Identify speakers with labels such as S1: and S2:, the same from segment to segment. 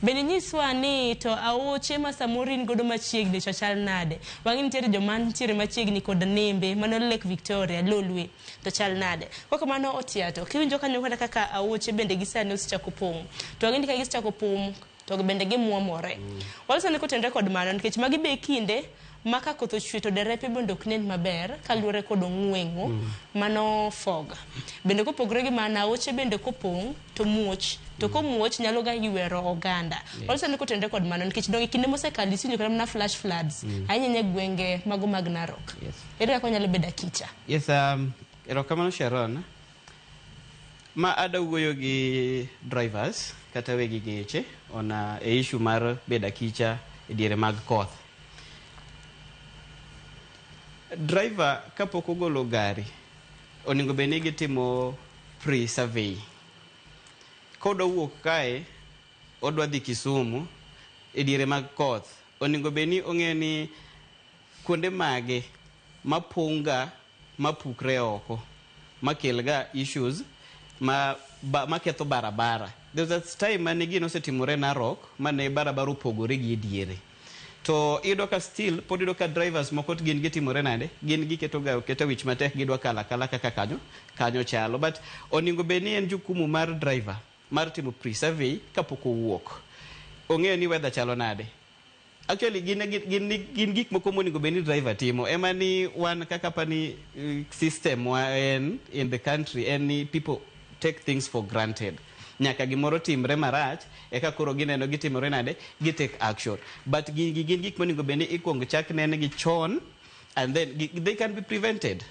S1: Bende nyiswa ni to aoche ma samorin godo machiegni to chal nade. Wang'e nitiere joma nitiere machiegni kod nembe mano Lake Victoria, Lolwe to chal nade. Kaka mano otiato. Kiwinjo kanyo kaka aoche bende gisani osechako pong'. To wang'e ni ka gisechako pong' to bende gimuomore. Walsani kotenre kod mano nikech magi be kinde maka koth ochwe to derepe bende ok nen maber kaluwore kod ong'wengo mano fog. Bende kopogore gi mana aoche bende kopong' to muoch to komuoch nyalo ga ywero oganda. Walsani kotenre kod mano nikech donge kinde mosekalo isinjo kata mana flash floods ahinya gwenge mago mag Narok. Ere kaka nyalo bedo kicha?
S2: Yes, erokamano Sharon. Ma adawuoyo gi drivers kata wegi geche on issue mar beda kicha e diere mag koth. Driver kapok ogolo gari oningo beni gitimo pre-survey. Kodo wuok kae odwa dhi Kisumu e diere mag koth oningo beni ong'e ni kuonde mage mapunga mapukre oko makelga issues maketho barabara. There's a time mane gino osetimore Narok mane barabara opogore gi diere. To ido ka still pod ido ka drivers moko gin gitimore nade gin giketo wich matek gidwa kala kaka kanyo chalo, but oningo beni en jukumu mar driver mar timo pre-survey kapok owuok. Ong'eyo ni weather chalo nade. Actually gin gik moko moningo beni driver timo ema ni wan kaka pani system in the country and people take things for granted. Nyaka gimoro timre marach eka koro gineno gitimore nade gi take action, but gin gik moningo beni ikuongo chak nene gi chon and then they can be prevented.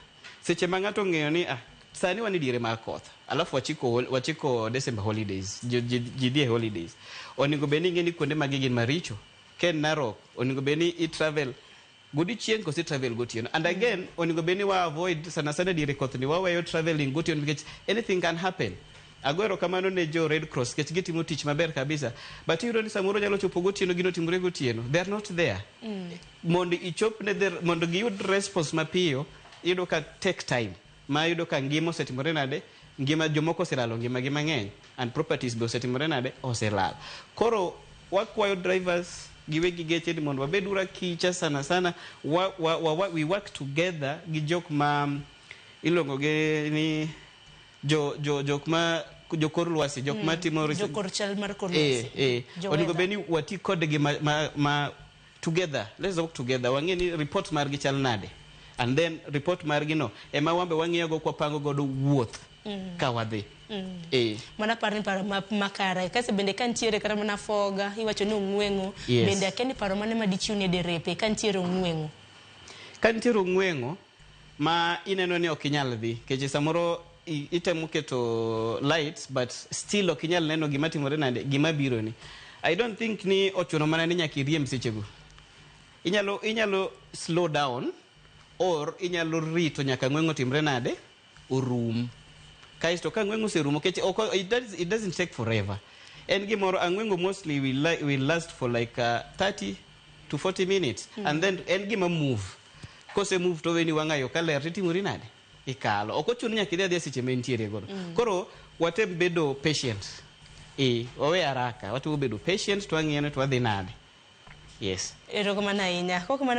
S2: Seche ma ng'ato ng'eyo ni sani wan diere mar koth alafu wachiko December holidays ji dhi holidays oningo beni ng'eni kuonde magi gin maricho. Ken Narok oningo beni travel godiochieng' kosi travel gotieno, and again oningo beni wa avoid sana diere koth ni waweyo traveling gotieno because anything can happen. Agwero kamano ne jo Red Cross kech gitimo tich maber kabisa, but yuro ni samoro nyalo chopo gotieno gino timore gotieno, they are not there. Mondo ichop ne mondo giyud response mapiyo yudo ka take time ma yudo ka ngima osetimore nade, ngima jomoko oselalo ngima gi mang'eny and properties be osetimore nade oselal. Koro wakwayo drivers giwegi geche ni mondo wabed ura kicha sana we work together gi jok ma ilongo ge ni jok ma jokor lwasi jok ma timo
S1: jokor chal mar kor lwasi
S2: oningo beni wati kod gi ma together, let's work together. Wang'e ni report mar gi chal nade and then report mar gi no ema wambe wang'iyo go kwa pango godo wuoth ka wadhi.
S1: Mana paro makare kase bende kantiere kata mana foga iwacho ni ong'wengo bende akeni paro mane ma dichiune derepe kantiere ong'wengo
S2: ma ineno ni ok inyal dhi keche samoro itemo keto lights but still ok inyal neno gima timore nade gima biro ni. I don't think ni ochuno mana ni nyaka iriem sechego. Inyalo slow down or inyalo rito nyaka ng'wengo timre nade orum. Kaisto ka ng'wengo serumo keche it doesn't take forever. En gimoro ang'wengo mostly will last for like 30 to 40 minutes and then en gima move. Kose move to weni wang'ayo ka ler timore nade ikalo. Ok ochuno nyaka idhi seche ma entiere godo. Koro watem bedo patient. Owe haraka. Watu bedo patient to wang'iyo to wadhi nade. Yes.
S1: Erokamano ahinya. Koko mano